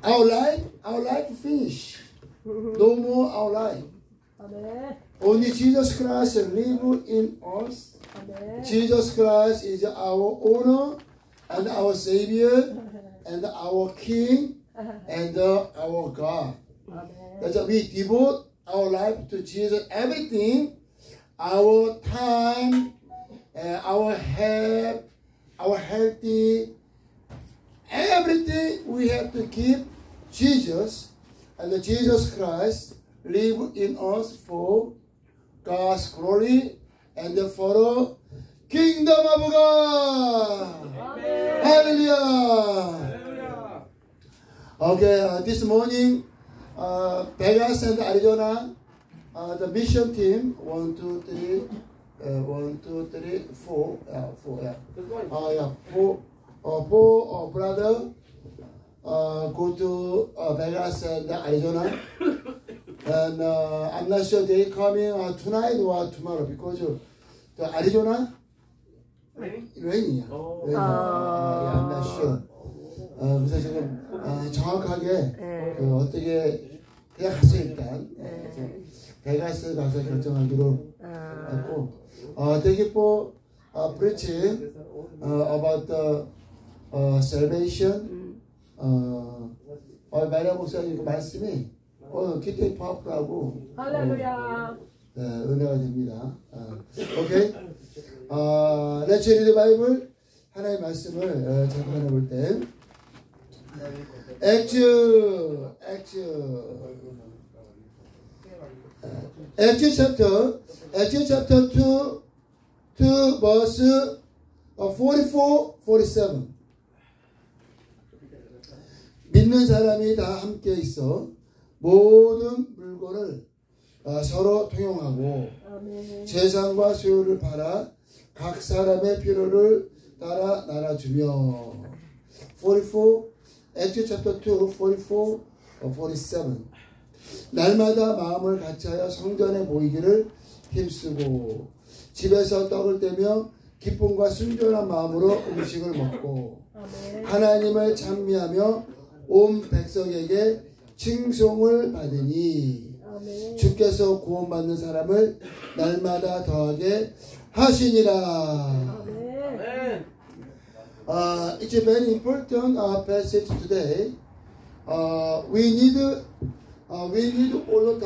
Our life finish. No more our life. Only Jesus Christ live in us. Jesus Christ is our owner and our Savior and our King and our God. That's why we devote our life to Jesus. Everything, our time, our health, our healthy, everything we have to give Jesus, and Jesus Christ live in us for God's glory and for the kingdom of God. Amen. Hallelujah. Okay, this morning, Vegas and Arizona, the mission team, 1, 2, 3, 1, 2, 3, 4, 4 brother go to Vegas and Arizona, and I'm not sure they coming tonight or tomorrow because the Arizona rain. I'm not sure. 그래서 지금 정확하게 어떻게 그냥 갔어요 일단. 베가스 가서 결정하기로 했고, thank you for preaching about the salvation. 마리아 목사님 그 말씀이 기특히 파워풀하고 할렐루야. 은혜가 됩니다. 오케이. Let's read the Bible. 하나의 말씀을 잠깐 해볼 때 Acts chapter 2 verse 44, 47. 믿는 사람이 다 함께 있어 모든 물건을 서로 통용하고 재산과 소유를 팔아 각 사람의 필요를 따라 나눠주며. 44, Acts chapter 2, 44, 47. 날마다 마음을 같이하여 성전에 모이기를 힘쓰고 집에서 떡을 떼며 기쁨과 순전한 마음으로 음식을 먹고 하나님을 찬미하며 온 백성에게 칭송을 받으니 주께서 구원받는 사람을 날마다 더하게 하시니라. It's a very important passage today. We need all the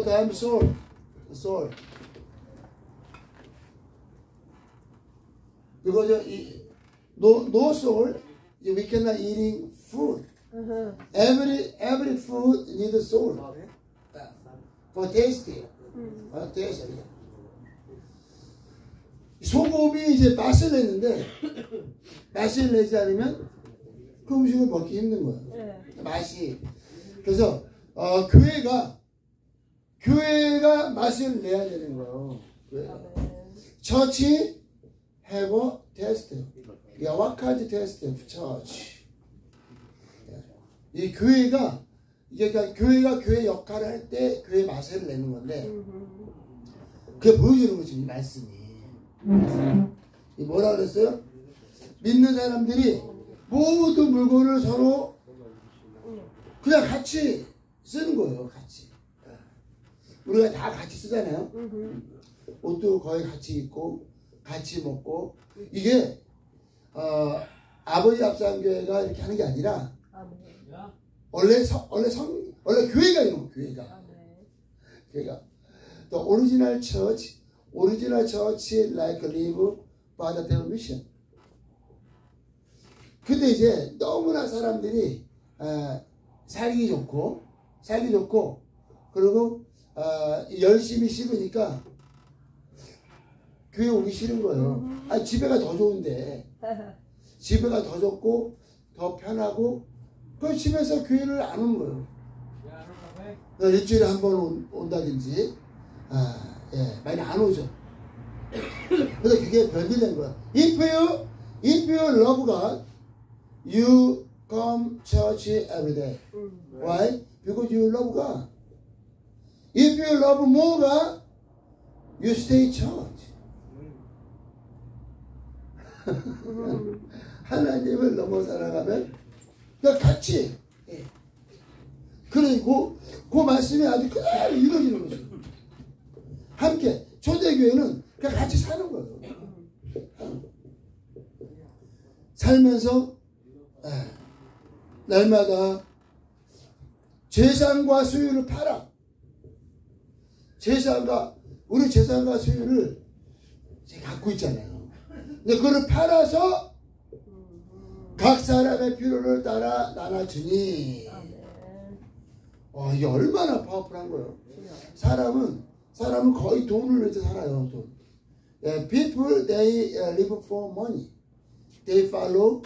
time soul. Because no soul, we cannot eating food. Every food needs soul for tasting. 소금이 이제 맛을 내는데 맛을 내지 않으면 그 음식을 먹기 힘든 거예요. 맛이. 그래서 교회가 맛을 내야 되는 거예요. Church have a taste. What kind of taste of church? 이 교회가 교회 역할을 할 때 교회 맛을 내는 건데 그게 보여주는 거지 이 말씀이. 이 뭐라 그랬어요? 믿는 사람들이 모든 물건을 서로 그냥 같이 쓰는 거예요. 같이. 우리가 다 같이 쓰잖아요. 옷도 거의 같이 입고 같이 먹고. 이게 아버지 합산교회가 이렇게 하는 게 아니라 원래 교회가 이런 거예요. 교회가 The original church like live by the television. 근데 이제 너무나 사람들이 살기 좋고 그리고 열심히 씹으니까 교회 오기 싫은 거예요. 집에가 더 좋은데 집에가 더 좋고 더 편하고 그 집에서 교회를 안 오는 거예요. 일주일에 한 번 온다든지 많이 안 오죠. 그래서 그게 변질된 거야. If you love God, you come church every day. Why? Because you love God. If you love more God, you stay church. 하나님을 넘어 살아가면 그러니까 같이. 예. 그리고 그 말씀이 아주 그대로 이루어지는 거죠. 함께. 초대교회는 그냥 같이 사는 거예요. 살면서 날마다 재산과 소유를 팔아. 우리 재산과 소유를 갖고 있잖아요. 근데 그걸 팔아서 각 사람의 필요를 따라 나눠주니. 이게 얼마나 파워풀한 거예요. 사람은 거의 돈을 위해서 살아요. 돈. People, they live for money. They follow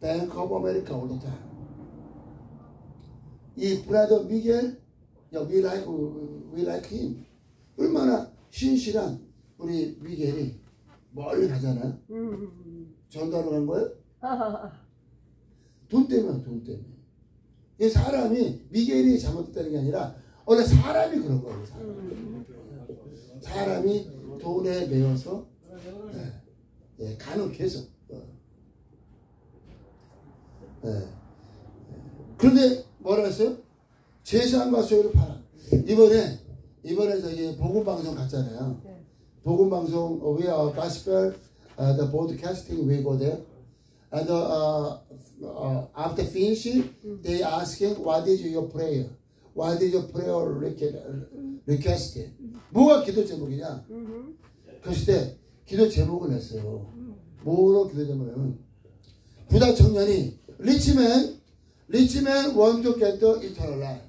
Bank of America all the time. 이 브라더 미겔, we like him. 얼마나 신실한 우리 미겔이 멀리 가잖아요. 전도하러 간 거예요? 돈 때문에. 이 사람이 미겔이 잘못됐다는 게 아니라 원래 사람이 그런 거예요. 사람이 돈에 매여서 가는 계속. 그런데 뭐라 했어요? 재산과 소유를 팔아. 이번에 저기 복음방송 갔잖아요. 복음방송 we are gospel the broadcasting we go there and after finishing they asking what is your prayer? What is your prayer request? 뭐가 기도 제목이냐? 그랬을 때 기도 제목을 냈어요. 뭐로 기도 제목을? 부자 청년이 rich man want to get the eternal life.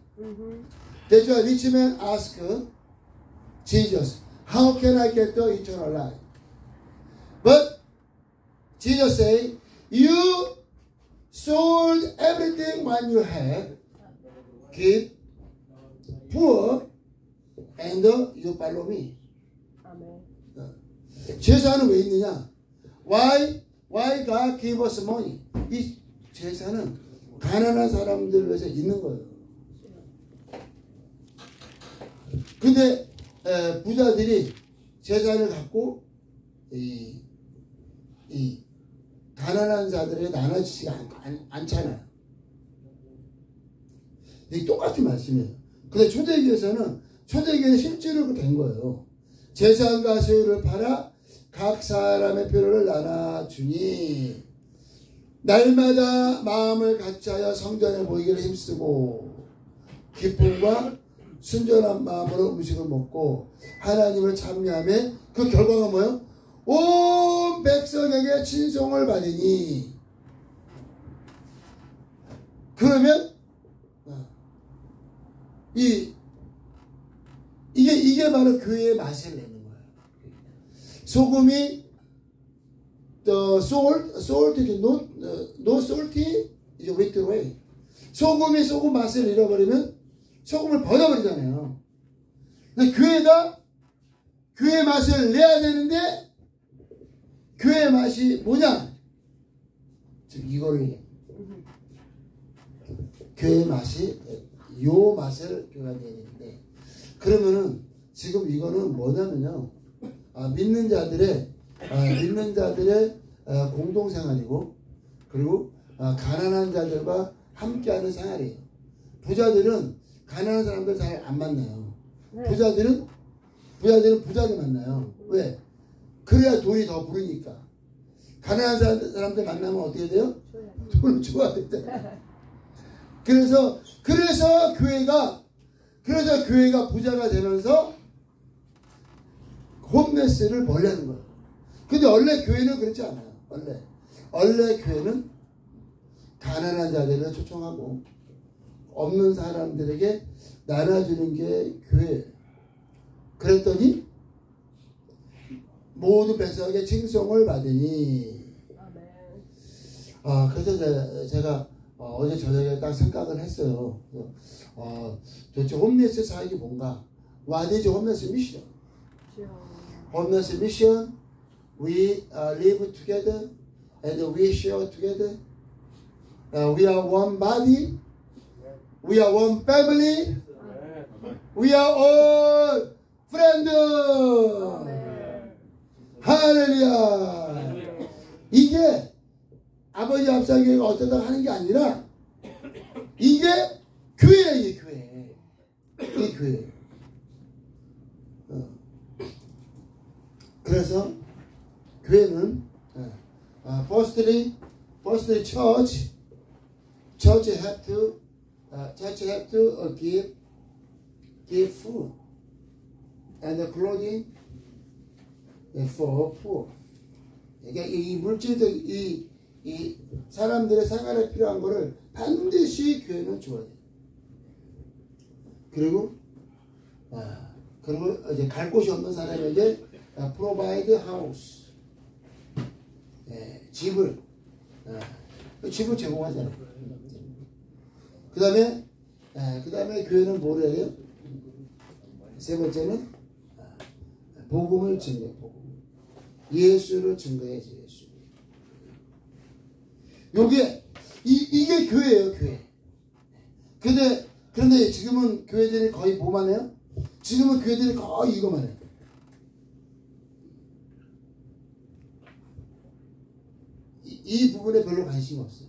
That's why rich man ask Jesus, how can I get the eternal life? But Jesus say, you sold everything what you have, give poor, and you follow me. 제사는 왜 있느냐? Why God give us money? 이 제사는 가난한 사람들 위해서 있는 거예요. 근데 부자들이 재산을 갖고 이 가난한 자들에게 나눠지지가 않잖아요. 이게 똑같은 말씀이에요. 근데 초대교회에서는 실제로 그렇게 된 거예요. 재산과 소유를 팔아 각 사람의 필요를 나눠주니 날마다 마음을 같이하여 성전에 모이기를 힘쓰고 기쁨과 순전한 마음으로 음식을 먹고 하나님을 찬미하며 그 결과가 뭐예요? 온 백성에게 친송을 받으니. 그러면 이게 바로 교회의 맛을 내는 거예요. 소금이 the salt is no salty is withdrawn. 소금이 소금 맛을 잃어버리면 소금을 버려버리잖아요. 근데 교회가 교회 맛을 내야 되는데 교회 맛이 뭐냐? 지금 이걸 얘기해. 교회 맛이 요 맛을 교회가 내야 되는데 그러면은 지금 이거는 뭐냐면요. 믿는 자들의 공동생활이고 그리고 가난한 자들과 함께하는 생활이에요. 부자들은 가난한 사람들 잘 안 만나요. 부자들은 부자들 만나요. 왜? 그래야 돈이 더 부르니까. 가난한 사람들 만나면 어떻게 돼요? 돈을 줘야 된다. 그래서 교회가 부자가 되면서 홈레스를 벌려는 거예요. 근데 원래 교회는 그렇지 않아요. 원래 교회는 가난한 자들을 초청하고 없는 사람들에게 나눠주는 게 교회예요. 그랬더니 모든 백성에게 칭송을 받으니. 그래서 제가 어제 저녁에 딱 생각을 했어요. 도대체 홈레스 사역이 뭔가? What is 홈레스 미션? 홈레스 미션, we live together and we share together. We are one body. We are one family. We are all friends. 할렐루야. 이게 아버지 합상교회가 어쩌다 하는 게 아니라 이게 교회야, 이게 교회. 이게 교회. 그래서 교회는 firstly church have to give food and clothing for poor. 그러니까 이 물질적 이 사람들의 생활에 필요한 거를 반드시 교회는 줘야 돼. 그리고 이제 갈 곳이 없는 사람에게 provide house, 집을 제공하잖아요. 그다음에 교회는 뭘 해야 돼요? 세 번째는 복음을 증거해. 예수를 증거해야지. 예수. 이게 교회예요, 교회. 그런데 지금은 교회들이 거의 뭐만 해요? 지금은 교회들이 거의 이거만 해요. 이 부분에 별로 관심이 없어요.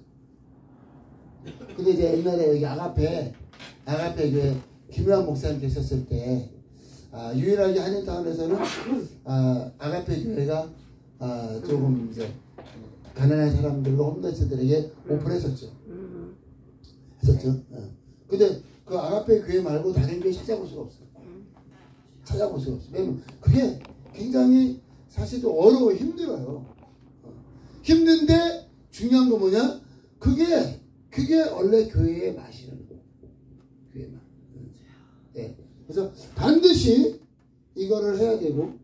근데 이제 옛날에 여기 아가페 교회 김유한 목사님 계셨을 때 유일하게 한인타운에서는 아가페 교회가 조금 이제 가난한 사람들과 홈레스들에게 오픈했었죠. 했었죠. 근데 그 아가페 교회 말고 다른 교회 찾아볼 수가 없어요. 왜냐면 그게 굉장히 사실 좀 어려워, 힘들어요. 힘든데 중요한 거 뭐냐? 그게 원래 교회의 맛이라는 거예요. 교회의 맛. 네. 그래서 반드시 이거를 해야 되고,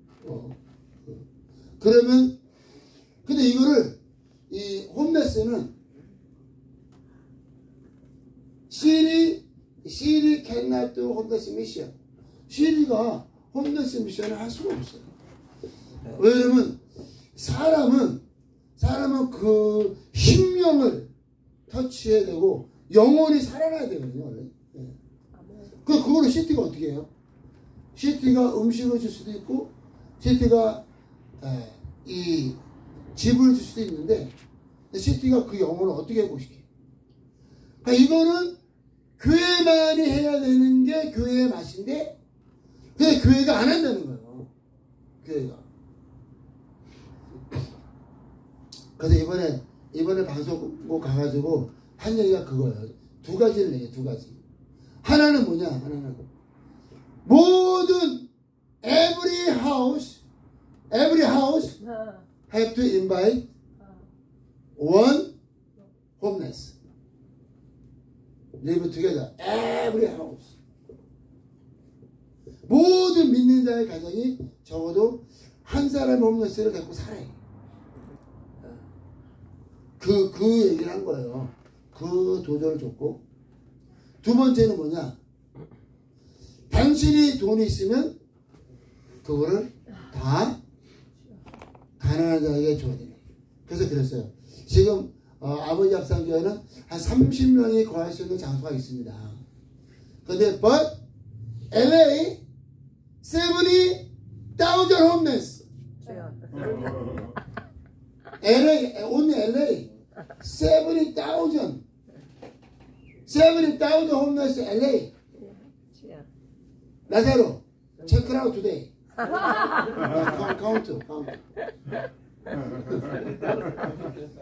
그러면, 근데 이거를, 이 홈레스는 시리 cannot do 홈레스 미션. 시리가 홈레스 미션을 할 수가 없어요. 왜냐면 사람은 그 심령을 터치해야 되고 영혼이 살아나야 되거든요, 원래. 그거를 CT가 어떻게 해요? CT가 음식을 줄 수도 있고, CT가 이 집을 줄 수도 있는데, CT가 그 영혼을 어떻게 회복시켜요? 그러니까 이거는 교회만이 해야 되는 게 교회의 맛인데, 근데 교회가 안 한다는 거예요. 교회가. 그래서 이번에 방송국 가가지고 한 얘기가 그거예요. 두 가지를 얘기해, 두 가지. 하나는 뭐냐? 모든 every house have to invite one homeless. live together. every house. 모든 믿는 자의 가정이 적어도 한 사람의 홈레스를 데리고 살아요. 그 얘기를 한 거예요. 그 도전을 줬고, 두 번째는 뭐냐? 당신이 돈이 있으면 그거를 다 가난한 자에게 줘야 돼요. 그래서 그랬어요. 지금 아버지 합산교회는 한 30명이 거할 수 있는 장소가 있습니다. 근데 but LA 70,000 homeless. only LA 70,000 homeless LA. 나사로 check it out today. count.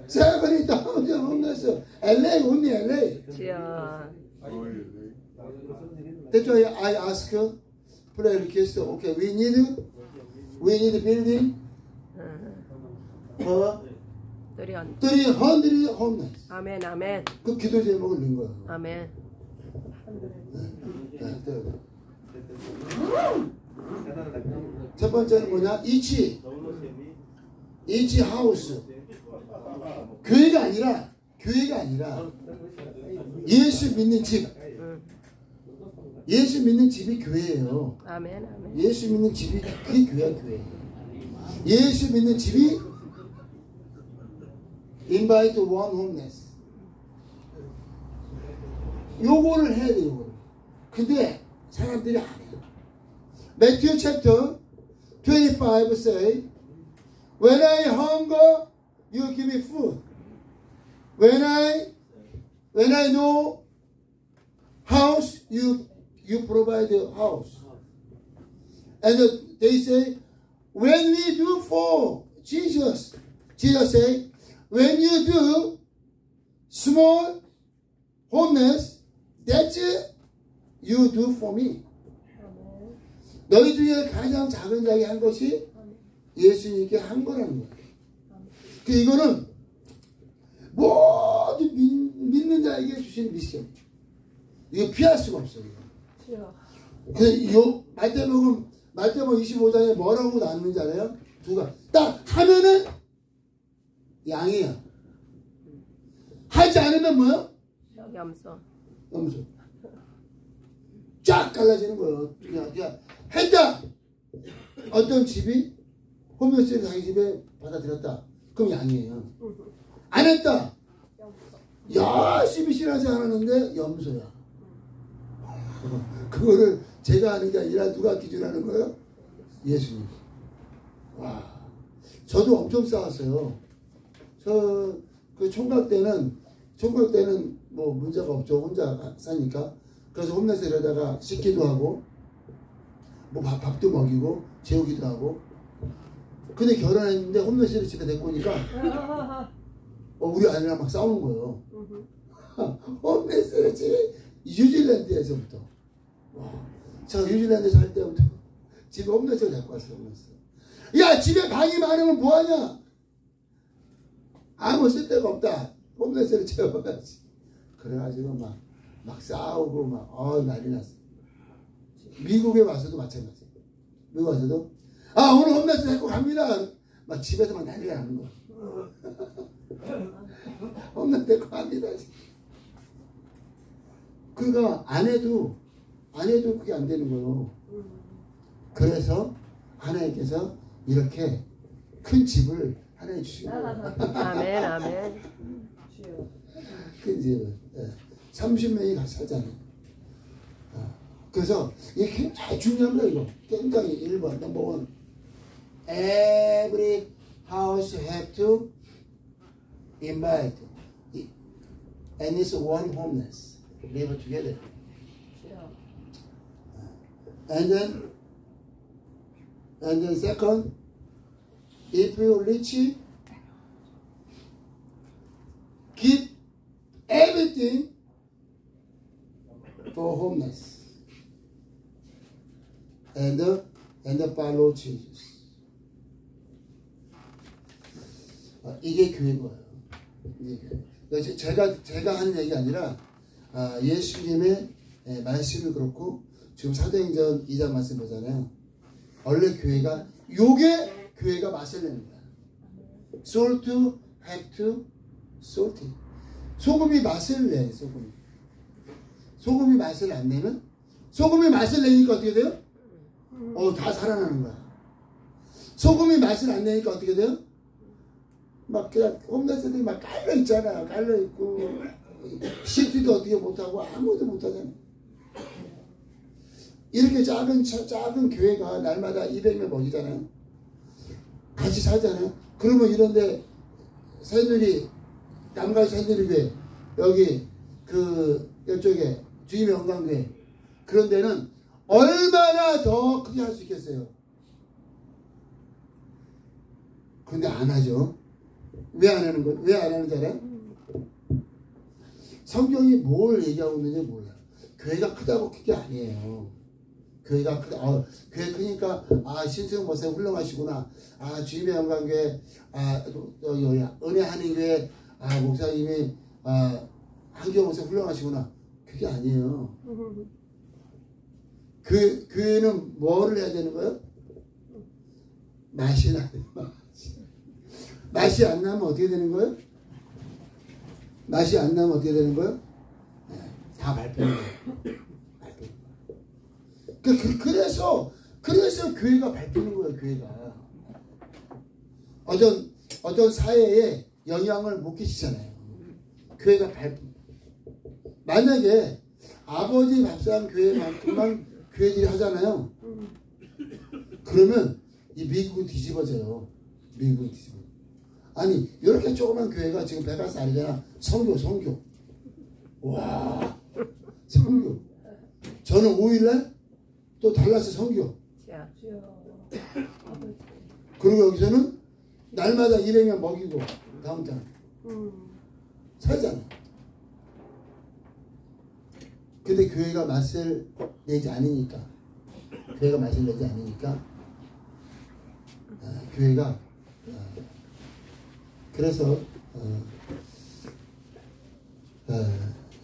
70,000 homeless LA, only LA. That's why I ask prayer request. Okay, we need building for 300 homeless. 아멘. 그 기도 제목을 넣은 거예요. 아멘. 첫 번째는 뭐냐? 이치 하우스. 교회가 아니라 예수 믿는 집. 예수 믿는 집이 교회예요. 아멘. 예수 믿는 집이 그게 교회야, 교회. 예수 믿는 집이 invite one homeless. 요거를 해야 돼요, 요거를. 근데 사람들이 안 해요. Matthew chapter 25 say, When I hunger, you give me food. When I know house, you provide a house. And they say, when we do for Jesus say, when you do small homeless, that's you do for me. 너희 중에 가장 작은 자에게 한 것이 예수님께 한 거라는 거예요. 이거는 모든 믿는 자에게 주시는 미션. 이거 피할 수가 없어요. 그래서 마태복음 25장에 뭐라고 나누는지 알아요? 두가 딱 하면은 양이야. 하지 않으면 뭐요? 염소. 쫙 갈라지는 거예요. 그냥 했다. 어떤 집이 홈레스를 자기 집에 받아들였다. 그럼 양이에요. 안 했다. 열심히 신앙생활 하는데 염소야. 그거를 제가 하는 게 아니라 누가 기준하는 거예요? 예수님. 와, 저도 엄청 싸웠어요. 저 그 총각 때는 뭐 문제가 없죠. 혼자 사니까. 그래서 홈레스에다가 씻기도 하고 뭐 밥도 먹이고 재우기도 하고. 근데 결혼했는데 홈레스를 집에 데리고 오니까 우리 아내랑 막 싸우는 거예요. 홈레스를 집에 뉴질랜드에서부터. 와, 제가 뉴질랜드 살 때부터 집에 홈레스를 데리고 왔어요. 야, 집에 방이 많으면 뭐하냐? 아무 쓸데가 없다. 홈레스를 채워야지. 그래가지고 막 싸우고 난리 났어. 미국에 와서도 마찬가지. 미국 와서도 오늘 홈레스 데리고 갑니다. 막 집에서 막 난리가 나는 거야. 홈레스 데리고 갑니다. 그러니까 아내도 그게 안 되는 거예요. 그래서 하나님께서 이렇게 큰 집을 하나님 주신 거예요. 아멘. 큰 집을 30명이 같이 살잖아요. 그래서 이게 굉장히 중요한 거예요. 이거 굉장히 1번 넘버 1 every house have to invite and it's one homeless live together. And then second, if you rich, give everything for homeless and follow Jesus. 이게 교회인 거예요. 제가 하는 얘기 아니라 예수님의 말씀이 그렇고 지금 사도행전 2장 말씀 보잖아요. 원래 교회가 요게 교회가 맛을 내는 거야. Salt have to salty. 소금이 맛을 내. 소금이 맛을 안 내면 소금이 맛을 내니까 어떻게 돼요? 다 살아나는 거야. 소금이 맛을 안 내니까 어떻게 돼요? 막 그냥 홈레스들이 막 깔려 있잖아. 깔려 있고 CT도 어떻게 못하고 아무것도 못하잖아. 이렇게 작은 교회가 날마다 200명 먹이잖아요. 같이 살잖아요. 그러면 이런데 남갈 새누리교회 여기 이쪽에 주임의 영광교회 그런 데는 얼마나 더 크게 할 수 있겠어요. 근데 안 하죠. 왜 안 하는 거예요? 왜 안 하는 줄 알아요? 성경이 뭘 얘기하고 있는지 몰라요. 교회가 크다고 큰 게 아니에요. 교회가 크다. 교회 크니까 신승 목사님 훌륭하시구나. 주임의 영광교회 은혜 한인교회 목사님이 한경 목사님 훌륭하시구나. 그게 아니에요. 교회는 뭐를 해야 되는 거예요? 맛이 나요. 맛이 안 나면 어떻게 되는 거예요? 맛이 안 나면 어떻게 되는 거예요? 다 발표는 거예요. 그래서 교회가 밟히는 거예요. 교회가 어떤 사회에 영향을 못 끼치잖아요. 교회가 만약에 아버지 밥상 교회만큼만 교회들이 하잖아요. 그러면 이 미국은 뒤집어져요. 미국은 뒤집어. 아니 이렇게 조그만 교회가 지금 100살 아니잖아. 성교. 와 선교. 저는 5일날 또 달라스 선교. 자, 그리고 여기서는 날마다 200명 먹이고 다음 달 살잖아. 근데 교회가 맛을 내지 않으니까 교회가 그래서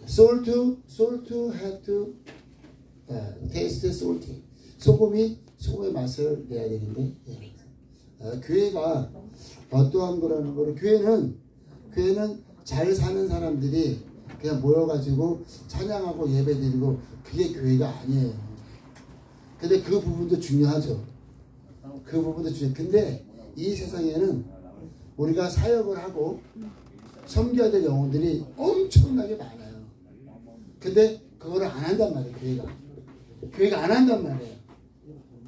salt had to taste salty. 소금의 맛을 내야 되는데 교회가 어떠한 거라는 거를 교회는 잘 사는 사람들이 그냥 모여가지고 찬양하고 예배드리고 그게 교회가 아니에요. 근데 그 부분도 중요하죠. 근데 이 세상에는 우리가 사역을 하고 섬겨야 될 영혼들이 엄청나게 많아요. 근데 그거를 안 한단 말이에요. 교회가 안 한단 말이에요.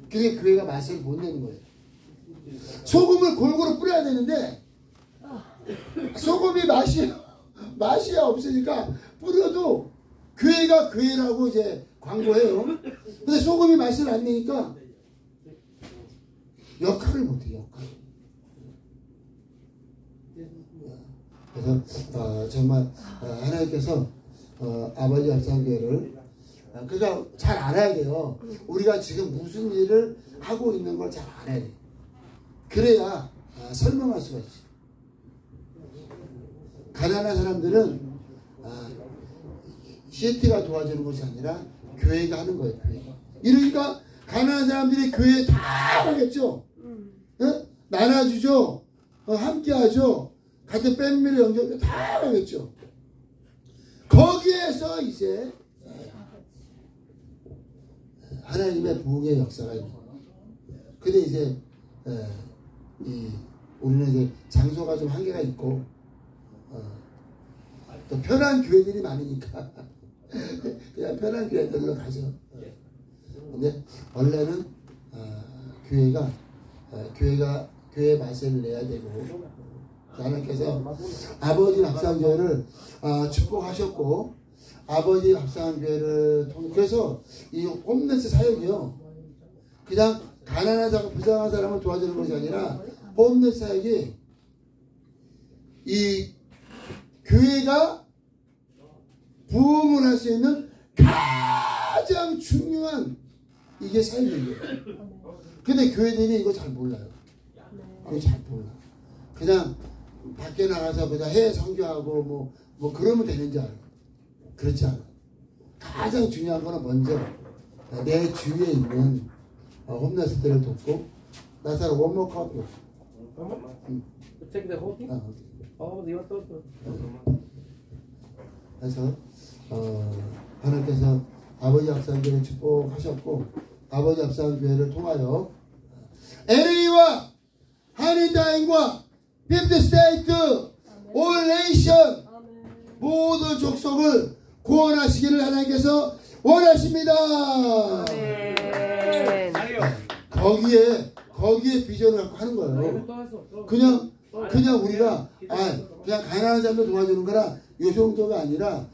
그게 교회가 맛을 못 내는 거예요. 소금을 골고루 뿌려야 되는데 소금이 맛이 없으니까 뿌려도 교회가 교회라고 이제 광고해요. 근데 소금이 맛을 안 내니까 역할을 못해요. 그래서 정말 하나님께서 아버지 합상교회를 그러니까 잘 알아야 돼요. 우리가 지금 무슨 일을 하고 있는 걸 잘 알아야 돼요. 그래야 설명할 수가 있지. 가난한 사람들은 CT가 도와주는 것이 아니라 교회가 하는 거예요. 교회가. 이러니까 가난한 사람들이 교회에 다 가겠죠. 나눠주죠. 함께하죠. 같은 패밀리 영접 다 가겠죠. 거기에서 이제 하나님의 부흥의 역사가 있는 거예요. 근데 이제 우리는 이제 장소가 좀 한계가 있고 또 편한 교회들이 많으니까 그냥 편한 교회들로 가죠. 근데 원래는 교회의 맛을 내야 되고 하나님께서 아버지 밥상교회를 축복하셨고 아버지 밥상교회를 그래서 이 홈레스 사역이요 그냥 가난한 사람 부정한 사람을 도와주는 것이 아니라 홈레스 사역이 이 교회가 부흥을 할 수 있는 가장 중요한 이게 사역이에요. 근데 교회들이 이거 잘 몰라요. 그거 잘 몰라. 그냥 밖에 나가서 그냥 해외 선교하고 뭐 그러면 되는 줄 알아요. 그렇지 않아. 가장 중요한 거는 먼저 내 주위에 있는 홈레스들을 돕고 나사로 원모 커피. Take the whole thing? Oh, you want to? 그래서 하나님께서 아버지 합산교회를 축복하셨고 아버지 합산교회를 통하여 LA와 한인다인과 50스테이트 올 네이션 모든 족속을 구원하시기를 하나님께서 원하십니다. 거기에 비전을 갖고 하는 거예요. 그냥 우리가 그냥 가난한 사람들 도와주는 거라 이 정도가 아니라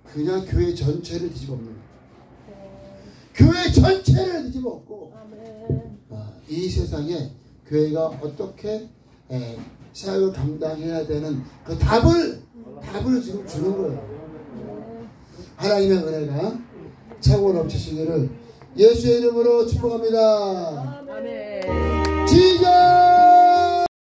그냥 교회 전체를 뒤집어엎는 거예요. 교회 전체를 뒤집어엎고 이 세상에 교회가 어떻게 사역을 감당해야 되는 그 답을 지금 주는 거예요. 하나님의 은혜가 차고 넘치시기를 예수의 이름으로 축복합니다. 아멘.